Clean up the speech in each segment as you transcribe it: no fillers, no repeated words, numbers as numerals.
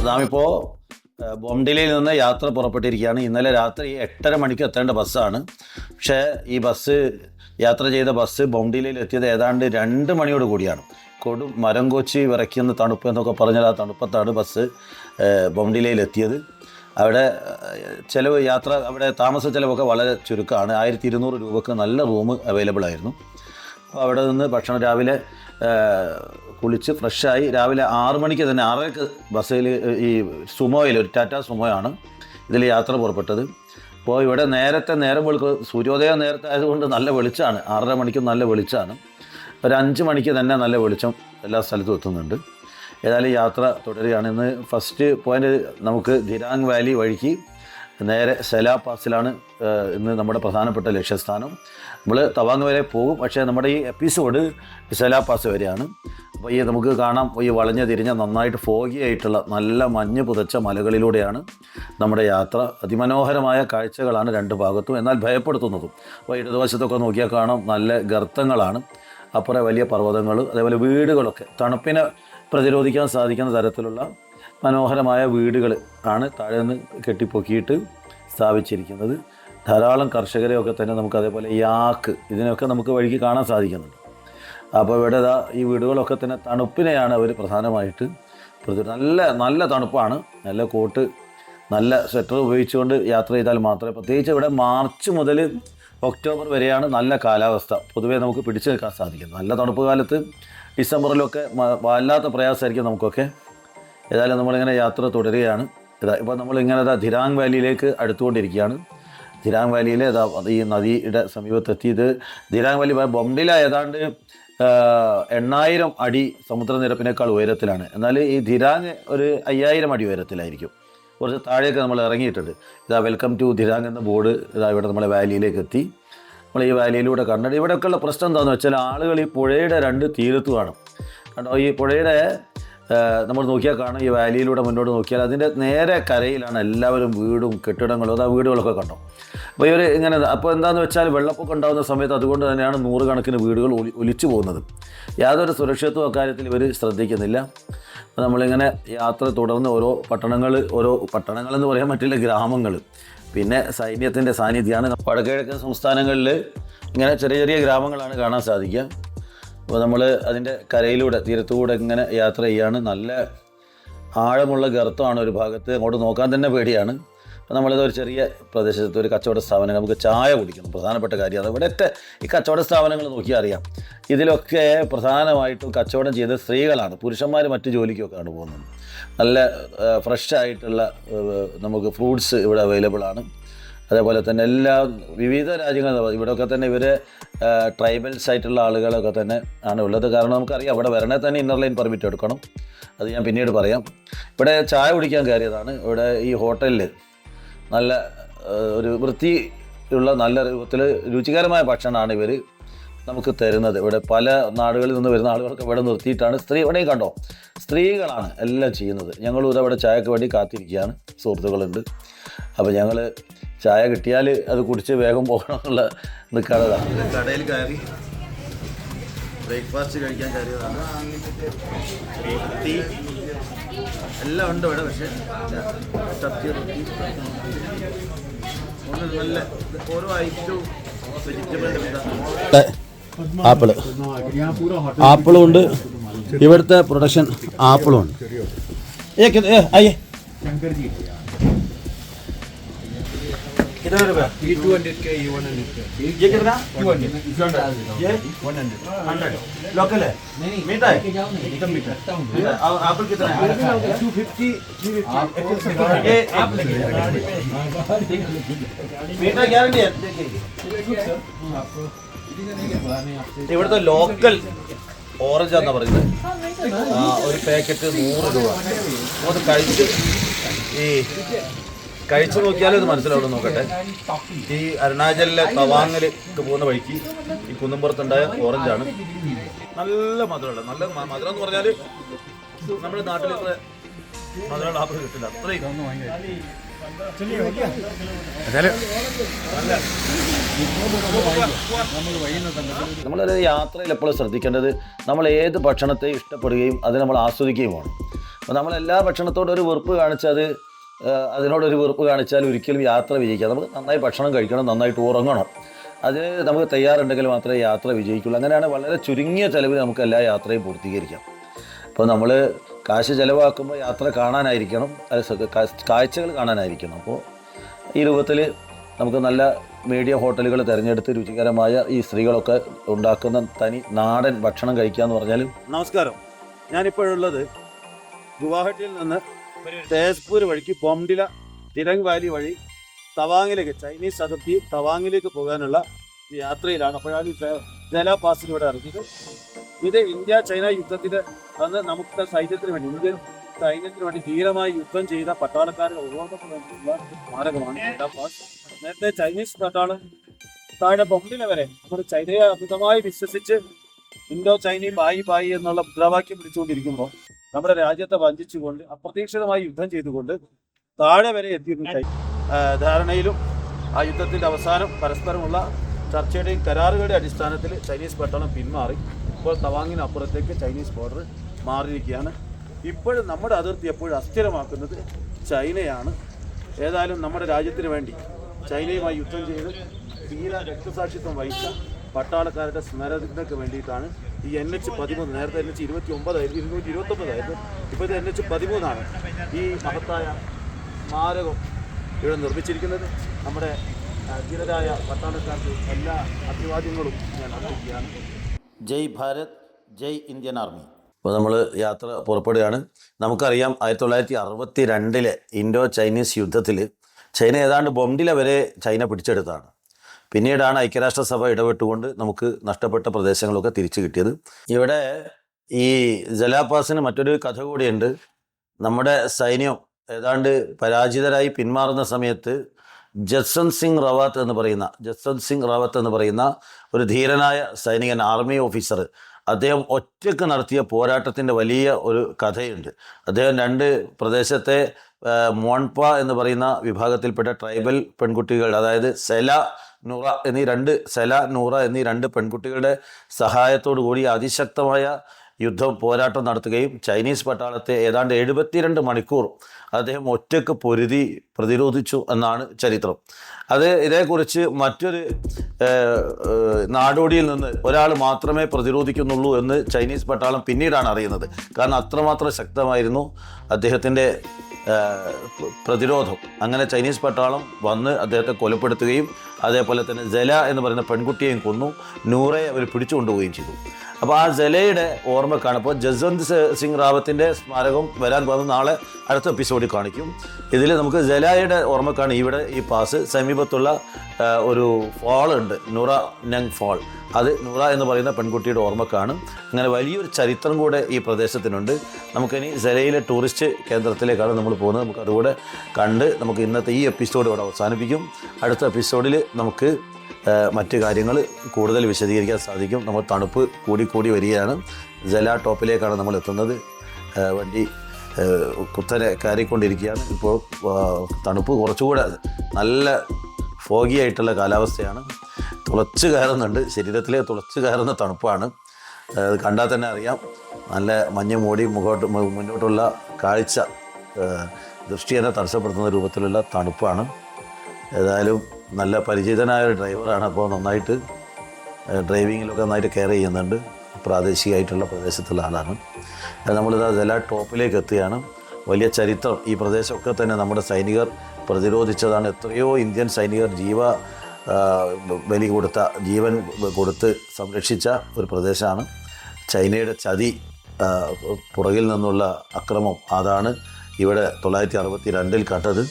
നാം ഇപ്പോൾ ബോംഡിലയിൽ നിന്ന് യാത്ര പുറപ്പെട്ടിരിക്കുകയാണ്. ഇന്നലെ രാത്രി 8:30 മണിക്ക് എത്തേണ്ട ബസ്സാണ്. പക്ഷേ ഈ യാത്ര ചെയ്ത ബസ് ബോംഡിലയിൽ എത്തിയത് ഏതാണ്ട് 2 മണിയോട് കൂടിയാണ്. കൊടും മരം കൊച്ചി വിറയ്ക്കുന്ന തണുപ്പ് എന്നൊക്കെ പറഞ്ഞാൽ ആ തണുപ്പത്താണ് ബസ് ബോംഡിലയിൽ എത്തിയത്. അവിടെ അവിടെ താമസ ചിലവൊക്കെ വളരെ ചുരുക്കമാണ്. 1200 രൂപക്ക് നല്ല റൂം അവൈലബിൾ ആയിരുന്നു. അപ്പോൾ അവിടെ നിന്ന് ഭക്ഷണം രാവിലെ കുളിച്ച് ഫ്രഷായി രാവിലെ 6 മണിക്ക് തന്നെ 6:00 ബസ്സിൽ ഈ സുമോയിൽ ഒരു ടാറ്റ സുമോയാണ് ഇതിൽ യാത്ര പുറപ്പെട്ടത്. അപ്പോൾ ഇവിടെ നേരം സൂര്യോദയം നേരത്തെ ആയതുകൊണ്ട് നല്ല വെളിച്ചമാണ്. 6:30 മണിക്ക് നല്ല വെളിച്ചമാണ്. ഒരു 5 മണിക്ക് തന്നെ നല്ല വെളിച്ചം എല്ലാ സ്ഥലത്തും എത്തുന്നുണ്ട്. ഏതായാലും യാത്ര തുടരുകയാണ്. ഇന്ന് ഫസ്റ്റ് പോയിൻ്റ് നമുക്ക് ധിരാങ് വാലി വഴിക്ക് നേരെ സെലാ പാസിലാണ് ഇന്ന് നമ്മുടെ പ്രധാനപ്പെട്ട ലക്ഷ്യസ്ഥാനം. നമ്മൾ തവാങ് വരെ പോകും, പക്ഷേ നമ്മുടെ ഈ എപ്പിസോഡ് സെലാ പാസ് വരെയാണ്. അപ്പോൾ നമുക്ക് കാണാം ഈ വളഞ്ഞ തിരിഞ്ഞ നന്നായിട്ട് ഫോഗി ആയിട്ടുള്ള നല്ല മഞ്ഞ് പുതച്ച മലകളിലൂടെയാണ് നമ്മുടെ യാത്ര. അതിമനോഹരമായ കാഴ്ചകളാണ് രണ്ട് ഭാഗത്തും, എന്നാൽ ഭയപ്പെടുത്തുന്നതും. അപ്പോൾ ഇടതുവശത്തൊക്കെ നോക്കിയാൽ കാണാം നല്ല ഗർത്തങ്ങളാണ്, അപ്പുറം വലിയ പർവ്വതങ്ങൾ, അതേപോലെ വീടുകളൊക്കെ തണുപ്പിനെ പ്രതിരോധിക്കാൻ സാധിക്കുന്ന തരത്തിലുള്ള മനോഹരമായ വീടുകൾ ആണ് താഴെ നിന്ന് കെട്ടിപ്പൊക്കിയിട്ട് സ്ഥാപിച്ചിരിക്കുന്നത്. ധാരാളം കർഷകരെയൊക്കെ തന്നെ നമുക്ക് അതേപോലെ യാക്ക് ഇതിനൊക്കെ നമുക്ക് വഴിക്ക് കാണാൻ സാധിക്കുന്നുണ്ട്. അപ്പോൾ ഇവിടെ ഈ വീടുകളൊക്കെ തന്നെ തണുപ്പിനെയാണ് അവർ പ്രധാനമായിട്ട് നല്ല തണുപ്പാണ്. നല്ല കോട്ട് നല്ല സ്വെറ്റർ ഉപയോഗിച്ചുകൊണ്ട് യാത്ര ചെയ്താൽ മാത്രമേ, പ്രത്യേകിച്ച് ഇവിടെ മാർച്ച് മുതൽ ഒക്ടോബർ വരെയാണ് നല്ല കാലാവസ്ഥ പൊതുവേ നമുക്ക് പിടിച്ചു നിൽക്കാൻ സാധിക്കുന്നത്. നല്ല തണുപ്പ് കാലത്ത് ഡിസംബറിലൊക്കെ വല്ലാത്ത പ്രയാസമായിരിക്കും നമുക്കൊക്കെ. ഏതായാലും നമ്മളിങ്ങനെ യാത്ര തുടരുകയാണ്. ഇപ്പോൾ നമ്മളിങ്ങനെ ധിരാങ് വാലിയിലേക്ക് അടുത്തുകൊണ്ടിരിക്കുകയാണ്. ധിരാങ് വാലിയിലെ ഈ നദിയുടെ സമീപത്തെത്തി. ഇത് ധിരാങ് വാലി ബോംഡില ഏതാണ്ട് 8000 അടി സമുദ്രനിരപ്പിനേക്കാൾ ഉയരത്തിലാണ്. എന്നാൽ ഈ ധിരാങ് ഒരു 5000 അടി ഉയരത്തിലായിരിക്കും. കുറച്ച് താഴെയൊക്കെ നമ്മൾ ഇറങ്ങിയിട്ടുണ്ട്. വെൽക്കം ടു ധിരാങ് എന്ന ബോർഡ് ഇവിടെ നമ്മളെ വാലിയിലേക്ക് എത്തി. നമ്മൾ ഈ വാലിയിലൂടെ കണ്ടിട്ട് ഇവിടെയൊക്കെയുള്ള പ്രശ്നം എന്താണെന്ന് വെച്ചാൽ ആളുകൾ ഈ പുഴയുടെ 2 തീരത്തുമാണ്. കണ്ടോ, ഈ പുഴയുടെ നമ്മൾ നോക്കിയാൽ കാണും, ഈ വാലിയിലൂടെ മുന്നോട്ട് നോക്കിയാൽ അതിൻ്റെ നേരെ കരയിലാണ് എല്ലാവരും വീടും കെട്ടിടങ്ങളും. വീടുകളൊക്കെ കണ്ടോ. അപ്പോൾ ഇവർ ഇങ്ങനെ അപ്പോൾ എന്താണെന്ന് വെച്ചാൽ വെള്ളപ്പൊക്കം ഉണ്ടാകുന്ന സമയത്ത് അതുകൊണ്ട് തന്നെയാണ് 100 കണക്കിന് വീടുകൾ ഒലിച്ചു പോകുന്നത്. യാതൊരു സുരക്ഷിതത്വം അക്കാര്യത്തിൽ ഇവർ ശ്രദ്ധിക്കുന്നില്ല. അപ്പോൾ നമ്മളിങ്ങനെ യാത്ര തുടർന്ന് ഓരോ പട്ടണങ്ങളെന്ന് പറയാൻ പറ്റില്ല, ഗ്രാമങ്ങൾ, പിന്നെ സൈന്യത്തിൻ്റെ സാന്നിധ്യമാണ്. വടക്കുകിഴക്കൻ സംസ്ഥാനങ്ങളിൽ ഇങ്ങനെ ചെറിയ ഗ്രാമങ്ങളാണ് കാണാൻ സാധിക്കുക. അപ്പോൾ നമ്മൾ അതിൻ്റെ കരയിലൂടെ തീരത്തുകൂടെ ഇങ്ങനെ യാത്ര ചെയ്യാണ്. നല്ല ആഴമുള്ള ഗർത്തമാണ് ഒരു ഭാഗത്ത്, അങ്ങോട്ട് നോക്കാൻ തന്നെ പേടിയാണ്. അപ്പോൾ നമ്മളിതൊരു ചെറിയ പ്രദേശത്ത് ഒരു കച്ചവട സ്ഥാപനം, നമുക്ക് ചായ കുടിക്കണം, പ്രധാനപ്പെട്ട കാര്യമാണ്. ഇവിടെയൊക്കെ ഈ കച്ചവട സ്ഥാപനങ്ങൾ നോക്കിയാൽ അറിയാം, ഇതിലൊക്കെ പ്രധാനമായിട്ടും കച്ചവടം ചെയ്ത സ്ത്രീകളാണ്. പുരുഷന്മാർ മറ്റ് ജോലിക്കൊക്കെയാണ് പോകുന്നത്. നല്ല ഫ്രഷായിട്ടുള്ള നമുക്ക് ഫ്രൂട്ട്സ് ഇവിടെ അവൈലബിൾ ആണ്. അതേപോലെ തന്നെ വിവിധ രാജ്യങ്ങളിൽ ഇവിടെയൊക്കെ തന്നെ ട്രൈബൽസ് ആയിട്ടുള്ള ആളുകളൊക്കെ തന്നെ ആണ് ഉള്ളത്. കാരണം നമുക്കറിയാം ഇവിടെ വരണേ തന്നെ ഇന്നർ ലൈൻ പെർമിറ്റ് എടുക്കണം. അത് ഞാൻ പിന്നീട് പറയാം. ഇവിടെ ചായ കുടിക്കാൻ കയറിയതാണ്. ഇവിടെ ഈ ഹോട്ടലിൽ നല്ല ഒരു വൃത്തിയുള്ള നല്ല രൂപത്തിൽ രുചികരമായ ഭക്ഷണമാണ് ഇവർ നമുക്ക് തരുന്നത്. ഇവിടെ പല നാടുകളിൽ നിന്ന് വരുന്ന ആളുകൾക്ക് ഇവിടെ നിർത്തിയിട്ടാണ് ഇവിടെയും കണ്ടോ, സ്ത്രീകളാണ് എല്ലാം ചെയ്യുന്നത്. ഞങ്ങളും ഇതവിടെ ചായക്ക് വേണ്ടി കാത്തിരിക്കുകയാണ്. സുഹൃത്തുക്കളുണ്ട്. അപ്പോൾ ഞങ്ങൾ ചായ കിട്ടിയാൽ അത് കുടിച്ച് വേഗം പോകണമെന്നുള്ള നിൽക്കാത്തതാണ്. കടയിൽ കയറി ബ്രേക്ക്ഫാസ്റ്റ് കഴിക്കാൻ കയറിയതാണ്. റൊട്ടി എല്ലാം ഉണ്ട് ഇവിടെ, പക്ഷേ സബ്ജി റൊട്ടി നല്ല ഓരോ ഐറ്റവും വെജിറ്റബിൾ. ആപ്പിളും ഉണ്ട്, ഇവിടുത്തെ പ്രൊഡക്ഷൻ ആപ്പിളും ഉണ്ട്. कितना रुपया? ये 200 का, ये 100 का. ये कितना? 200. ये 100. लोकल है? नहीं मीठा है? एकदम मीठा. एप्पल कितना है? 250. ये मीठा गारंटी है. ഇവിടുത്തെ ലോക്കൽ ഓറഞ്ചാന്നാ പറയുന്നത്. ഒരു പാക്കറ്റ് 100 രൂപ. അത് കഴിച്ചു നോക്കിയാലും ഇത് മനസ്സിലാവും. നോക്കട്ടെ, ഈ അരുണാചലിലെ തവാങ്ങിലേക്ക് പോകുന്ന വഴിക്ക് ഈ കുന്നുംപുറത്തുണ്ടായ ഓറഞ്ചാണ്. നല്ല മധുരമുള്ള, നല്ല മധുരം എന്ന് പറഞ്ഞാൽ നമ്മുടെ നാട്ടിൽ ഇത്ര മധുരമുള്ള ആപ്പിൾ കിട്ടില്ല. അത്രയും നമ്മളൊരു യാത്രയിൽ എപ്പോഴും ശ്രദ്ധിക്കേണ്ടത് നമ്മൾ ഏത് ഭക്ഷണത്തെ ഇഷ്ടപ്പെടുകയും അത് നമ്മൾ ആസ്വദിക്കുകയും വേണം. അപ്പോൾ നമ്മളെല്ലാ ഭക്ഷണത്തോടും ഒരു വെറുപ്പ് കാണിച്ചത് അതിനോടൊരു വെറുപ്പ് കാണിച്ചാൽ ഒരിക്കലും യാത്ര വിജയിക്കാം. നമുക്ക് നന്നായി ഭക്ഷണം കഴിക്കണം, നന്നായിട്ട് ഉറങ്ങണം, അതിന് നമുക്ക് തയ്യാറുണ്ടെങ്കിൽ മാത്രമേ യാത്ര വിജയിക്കുള്ളൂ. അങ്ങനെയാണ് വളരെ ചുരുങ്ങിയ ചിലവിൽ നമുക്ക് എല്ലാ യാത്രയും പൂർത്തീകരിക്കാം. അപ്പോൾ നമ്മൾ കാശ് ചിലവാക്കുമ്പോൾ യാത്ര കാണാനായിരിക്കണം, കാഴ്ചകൾ കാണാനായിരിക്കണം. അപ്പോൾ ഈ രൂപത്തിൽ നമുക്ക് നല്ല മീഡിയം ഹോട്ടലുകൾ തിരഞ്ഞെടുത്ത് രുചികരമായ ഈ സ്ത്രീകളൊക്കെ ഉണ്ടാക്കുന്ന തനി നാടൻ ഭക്ഷണം കഴിക്കുക എന്ന് പറഞ്ഞാൽ. നമസ്കാരം, ഞാനിപ്പോഴുള്ളത് ഗുവാഹട്ടിയിൽ നിന്ന് തേസ്പൂർ വഴിക്ക് ബോംഡില തിരങ് വാലി വഴി തവാങ്ങിലേക്ക്, ചൈനീസ് അതിർത്തി തവാങ്ങിലേക്ക് പോകാനുള്ള യാത്രയിലാണ്. അപ്പോഴാണ് ഈ ജല പാസിൽ ഇവിടെ ഇറങ്ങിയത്. ഇത് ഇന്ത്യ ചൈന യുദ്ധത്തിന് അന്ന് നമുക്ക് സൈന്യത്തിന് വേണ്ടി, ഇന്ത്യൻ സൈന്യത്തിന് വേണ്ടി ധീരമായി യുദ്ധം ചെയ്ത പട്ടാളക്കാരുടെ ഓർമ്മയ്ക്ക് വേണ്ടിയുള്ള സ്മാരകമാണ് ജല പാസ്. നേരത്തെ ചൈനീസ് പട്ടാളം താഴെ ബോംഡില വരെ നമ്മുടെ ചൈനയെ അമിതമായി വിശ്വസിച്ച് ഇൻഡോ ചൈനയും ബായി ബായി എന്നുള്ള മുദ്രാവാക്യം വിളിച്ചുകൊണ്ടിരിക്കുമ്പോൾ നമ്മുടെ രാജ്യത്തെ വഞ്ചിച്ചുകൊണ്ട് അപ്രതീക്ഷിതമായി യുദ്ധം ചെയ്തുകൊണ്ട് താഴെ വരെ എത്തിയിരുന്നു. ധാരണയിലും ആ യുദ്ധത്തിൻ്റെ അവസാനം പരസ്പരമുള്ള ചർച്ചയുടെയും കരാറുകളുടെ അടിസ്ഥാനത്തിൽ ചൈനീസ് പട്ടാളം പിന്മാറി ഇപ്പോൾ തവാങ്ങിനപ്പുറത്തേക്ക് ചൈനീസ് ബോർഡർ മാറിയിരിക്കുകയാണ്. ഇപ്പോഴും നമ്മുടെ അതിർത്തി എപ്പോഴും അസ്ഥിരമാക്കുന്നത് ചൈനയാണ്. ഏതായാലും നമ്മുടെ രാജ്യത്തിന് വേണ്ടി ചൈനയുമായി യുദ്ധം ചെയ്ത് ധീര രക്തസാക്ഷിത്വം വഹിച്ച പട്ടാളക്കാരുടെ സ്മരണയ്ക്ക് വേണ്ടിയിട്ടാണ് ഈ NH-13, നേരത്തെ NH-29 229, ഇപ്പോൾ ഇത് NH-13 ഈ മഹത്തായ സ്മാരകം ഇവിടെ നിർമ്മിച്ചിരിക്കുന്നത്. നമ്മുടെ ധീരരായ പട്ടാളക്കാർക്ക് എല്ലാ അഭിവാദ്യങ്ങളും ഞാൻ അറിയിക്കുകയാണ്. ജയ് ഭാരത്, ജയ് ഇന്ത്യൻ ആർമി. അപ്പോൾ നമ്മൾ യാത്ര പുറപ്പെടുകയാണ്. നമുക്കറിയാം 1962 ഇൻഡോ ചൈനീസ് യുദ്ധത്തിൽ ചൈന ഏതാണ്ട് ബോംഡില വരെ ചൈന പിടിച്ചെടുത്താണ്. പിന്നീടാണ് ഐക്യരാഷ്ട്രസഭ ഇടപെട്ടുകൊണ്ട് നമുക്ക് നഷ്ടപ്പെട്ട പ്രദേശങ്ങളൊക്കെ തിരിച്ചു കിട്ടിയത്. ഇവിടെ ഈ ജലാപാസിന് മറ്റൊരു കഥ കൂടിയുണ്ട്. നമ്മുടെ സൈന്യം ഏതാണ്ട് പരാജിതരായി പിന്മാറുന്ന സമയത്ത് ജസ്വന്ത് സിംഗ് റാവത്ത് എന്ന് പറയുന്ന ഒരു ധീരനായ സൈനികൻ, ആർമി ഓഫീസർ, അദ്ദേഹം ഒറ്റയ്ക്ക് നടത്തിയ പോരാട്ടത്തിൻ്റെ വലിയ ഒരു കഥയുണ്ട്. അദ്ദേഹം 2 പ്രദേശത്തെ മോൺപ എന്ന് പറയുന്ന വിഭാഗത്തിൽപ്പെട്ട ട്രൈബൽ പെൺകുട്ടികൾ, അതായത് സെല നൂറ എന്നീ 2 പെൺകുട്ടികളുടെ സഹായത്തോടു കൂടി അതിശക്തമായ പോരാട്ടം നടത്തുകയും ചൈനീസ് പട്ടാളത്തെ ഏതാണ്ട് 72 മണിക്കൂർ അദ്ദേഹം ഒറ്റയ്ക്ക് പൊരുതി പ്രതിരോധിച്ചു എന്നാണ് ചരിത്രം. ഇതേക്കുറിച്ച് മറ്റൊരു നാടോടിയിൽ നിന്ന് ഒരാൾ മാത്രമേ പ്രതിരോധിക്കുന്നുള്ളൂ എന്ന് ചൈനീസ് പട്ടാളം പിന്നീടാണ് അറിയുന്നത്. കാരണം അത്രമാത്രം ശക്തമായിരുന്നു അദ്ദേഹത്തിൻ്റെ പ്രതിരോധം. അങ്ങനെ ചൈനീസ് പട്ടാളം വന്ന് അദ്ദേഹത്തെ കൊലപ്പെടുത്തുകയും അതേപോലെ തന്നെ ജല എന്ന് പറയുന്ന പെൺകുട്ടിയെയും കൊന്നു, നൂറയെ അവർ പിടിച്ചുകൊണ്ടുപോവുകയും ചെയ്തു. അപ്പോൾ ആ ജലയുടെ ഓർമ്മക്കാണ് ഇപ്പോൾ ജസ്വന്ത് സിംഗ് റാവത്തിൻ്റെ സ്മാരകം വരാൻ പോകുന്ന നാളെ അടുത്ത എപ്പിസോഡിൽ കാണിക്കും. ഇതിൽ നമുക്ക് ജലയുടെ ഓർമ്മക്കാണ് ഇവിടെ ഈ പാസ്. സമീപത്തുള്ള ഒരു ഫാൾ ഉണ്ട്, നൂറ നങ് ഫാൾ. അത് നൂറ എന്ന് പറയുന്ന പെൺകുട്ടിയുടെ ഓർമ്മക്കാണ്. അങ്ങനെ വലിയൊരു ചരിത്രം കൂടെ ഈ പ്രദേശത്തിനുണ്ട്. നമുക്കിനി ജലയിലെ ടൂറിസ്റ്റ് കേന്ദ്രത്തിലേക്കാണ് നമ്മൾ പോകുന്നത്. നമുക്ക് അതുകൂടെ കണ്ട് നമുക്ക് ഇന്നത്തെ ഈ എപ്പിസോഡ് ഇവിടെ അവസാനിപ്പിക്കും. അടുത്ത എപ്പിസോഡിൽ നമുക്ക് മറ്റ് കാര്യങ്ങൾ കൂടുതൽ വിശദീകരിക്കാൻ സാധിക്കും. നമ്മൾ തണുപ്പ് കൂടി വരികയാണ്. ജല ടോപ്പിലേക്കാണ് നമ്മൾ എത്തുന്നത്. വണ്ടി കുത്തനെ കയറിക്കൊണ്ടിരിക്കുകയാണ്. ഇപ്പോൾ തണുപ്പ് കുറച്ചുകൂടെ നല്ല ഫോഗി ആയിട്ടുള്ള കാലാവസ്ഥയാണ്. തുളച്ച് കയറുന്നുണ്ട്, ശരീരത്തിലെ തുളച്ച് കയറുന്ന തണുപ്പാണ്. അത് കണ്ടാൽ തന്നെ അറിയാം. നല്ല മഞ്ഞ് മൂടി മുന്നോട്ടുള്ള കാഴ്ച ദൃഷ്ടി തന്നെ തടസ്സപ്പെടുത്തുന്ന രൂപത്തിലുള്ള തണുപ്പാണ്. ഏതായാലും നല്ല പരിചിതനായ ഒരു ഡ്രൈവറാണ്. അപ്പോൾ നന്നായിട്ട് ഡ്രൈവിങ്ങിലൊക്കെ നന്നായിട്ട് കെയർ ചെയ്യുന്നുണ്ട്. പ്രാദേശികമായിട്ടുള്ള പ്രദേശത്തുള്ള ആളാണ്. നമ്മളിതാ ജല ടോപ്പിലേക്ക് എത്തുകയാണ്. വലിയ ചരിത്രം. ഈ പ്രദേശമൊക്കെ തന്നെ നമ്മുടെ സൈനികർ പ്രതിരോധിച്ചതാണ്. എത്രയോ ഇന്ത്യൻ സൈനികർ ജീവൻ കൊടുത്ത് സംരക്ഷിച്ച ഒരു പ്രദേശമാണ്. ചൈനയുടെ ചതി, പുറകിൽ നിന്നുള്ള അക്രമം, അതാണ് ഇവിടെ 1962 കണ്ടത്.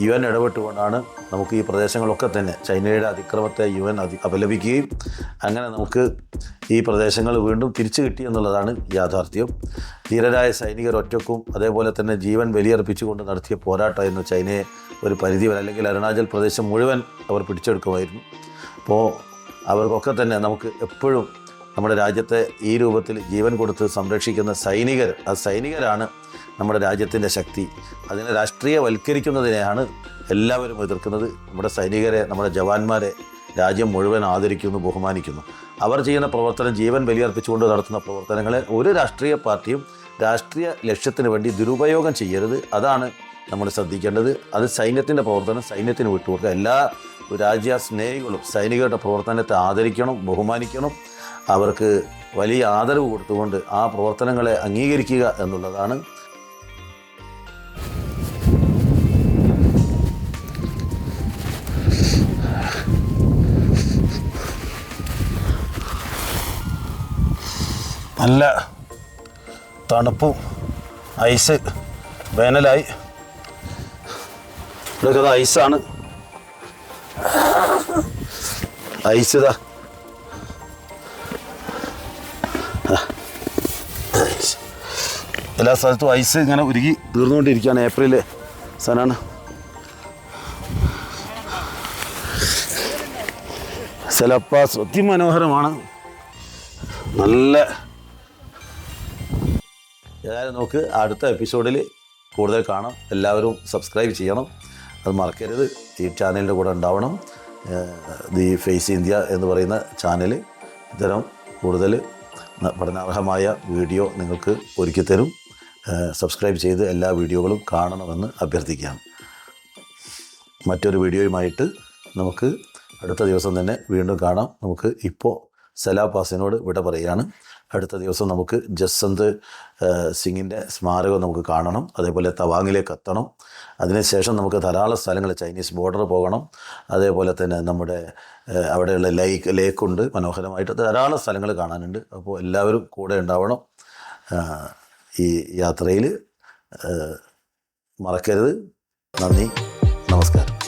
UN ഇടപെട്ടുകൊണ്ടാണ് നമുക്ക് ഈ പ്രദേശങ്ങളൊക്കെ തന്നെ ചൈനയുടെ അതിക്രമത്തെ UN അപലപിക്കുകയും അങ്ങനെ നമുക്ക് ഈ പ്രദേശങ്ങൾ വീണ്ടും തിരിച്ചു കിട്ടി എന്നുള്ളതാണ് യാഥാർത്ഥ്യം. ധീരരായ സൈനികർ ഒറ്റക്കും അതേപോലെ തന്നെ ജീവൻ ബലിയർപ്പിച്ചുകൊണ്ട് നടത്തിയ പോരാട്ടമായിരുന്നു ചൈനയെ ഒരു പരിധി വരെ, അല്ലെങ്കിൽ അരുണാചൽ പ്രദേശം മുഴുവൻ അവർ പിടിച്ചെടുക്കുമായിരുന്നു. അപ്പോൾ അവർക്കൊക്കെ തന്നെ നമുക്ക് എപ്പോഴും നമ്മുടെ രാജ്യത്തെ ഈ രൂപത്തിൽ ജീവൻ കൊടുത്ത് സംരക്ഷിക്കുന്ന സൈനികരാണ് നമ്മുടെ രാജ്യത്തിൻ്റെ ശക്തി. അതിനെ രാഷ്ട്രീയവൽക്കരിക്കുന്നതിനെയാണ് എല്ലാവരും എതിർക്കുന്നത്. നമ്മുടെ സൈനികരെ, നമ്മുടെ ജവാന്മാരെ രാജ്യം മുഴുവൻ ആദരിക്കുന്നു, ബഹുമാനിക്കുന്നു. അവർ ചെയ്യുന്ന പ്രവർത്തനം, ജീവൻ ബലിയർപ്പിച്ചുകൊണ്ട് നടത്തുന്ന പ്രവർത്തനങ്ങളെ ഒരു രാഷ്ട്രീയ പാർട്ടിയും രാഷ്ട്രീയ ലക്ഷ്യത്തിന് വേണ്ടി ദുരുപയോഗം ചെയ്യരുത്. അതാണ് നമ്മൾ ശ്രദ്ധിക്കേണ്ടത്. അത് സൈന്യത്തിൻ്റെ പ്രവർത്തനം സൈന്യത്തിന് വിട്ടുകൊടുക്കുക. എല്ലാ രാജ്യസ്നേഹികളും സൈനികരുടെ പ്രവർത്തനത്തെ ആദരിക്കണം, ബഹുമാനിക്കണം. അവർക്ക് വലിയ ആദരവ് കൊടുത്തുകൊണ്ട് ആ പ്രവർത്തനങ്ങളെ അംഗീകരിക്കുക എന്നുള്ളതാണ്. നല്ല തണുപ്പും ഐസ്, വേനലായി. ഇതൊക്കെ ഐസാണ്. ഐസ് ഇതാ എല്ലാ സ്ഥലത്തും ഐസ് ഇങ്ങനെ ഉരുകി തീർന്നുകൊണ്ടിരിക്കുകയാണ്. ഏപ്രിൽ സനാണ്. സെലപ്പാസ് അതിമനോഹരമാണ്. നല്ല ഏതായാലും നമുക്ക് അടുത്ത എപ്പിസോഡിൽ കൂടുതൽ കാണാം. എല്ലാവരും സബ്സ്ക്രൈബ് ചെയ്യണം, അത് മറക്കരുത്. ഈ ചാനലിൻ്റെ കൂടെ ഉണ്ടാവണം. ദി ഫേസ് ഇന്ത്യ എന്ന് പറയുന്ന ചാനൽ ഇത്തരം കൂടുതൽ പഠനാർഹമായ വീഡിയോ നിങ്ങൾക്ക് ഒരുക്കി തരും. സബ്സ്ക്രൈബ് ചെയ്ത് എല്ലാ വീഡിയോകളും കാണണമെന്ന് അഭ്യർത്ഥിക്കുകയാണ്. മറ്റൊരു വീഡിയോയുമായിട്ട് നമുക്ക് അടുത്ത ദിവസം തന്നെ വീണ്ടും കാണാം. നമുക്ക് ഇപ്പോൾ സെലാപാസിനോട് വിട പറയുകയാണ്. അടുത്ത ദിവസം നമുക്ക് ജസ്വന്ത് സിംഗിൻ്റെ സ്മാരകം നമുക്ക് കാണണം. അതേപോലെ തവാങ്ങിലേക്ക് എത്തണം. അതിനുശേഷം നമുക്ക് ധാരാളം സ്ഥലങ്ങൾ, ചൈനീസ് ബോർഡർ പോകണം. അതേപോലെ തന്നെ നമ്മുടെ അവിടെയുള്ള ലേക്കുണ്ട്, മനോഹരമായിട്ട് ധാരാളം സ്ഥലങ്ങൾ കാണാനുണ്ട്. അപ്പോൾ എല്ലാവരും കൂടെ ഉണ്ടാവണം. ഈ യാത്രയിൽ മറക്കരുത്. നന്ദി, നമസ്കാരം.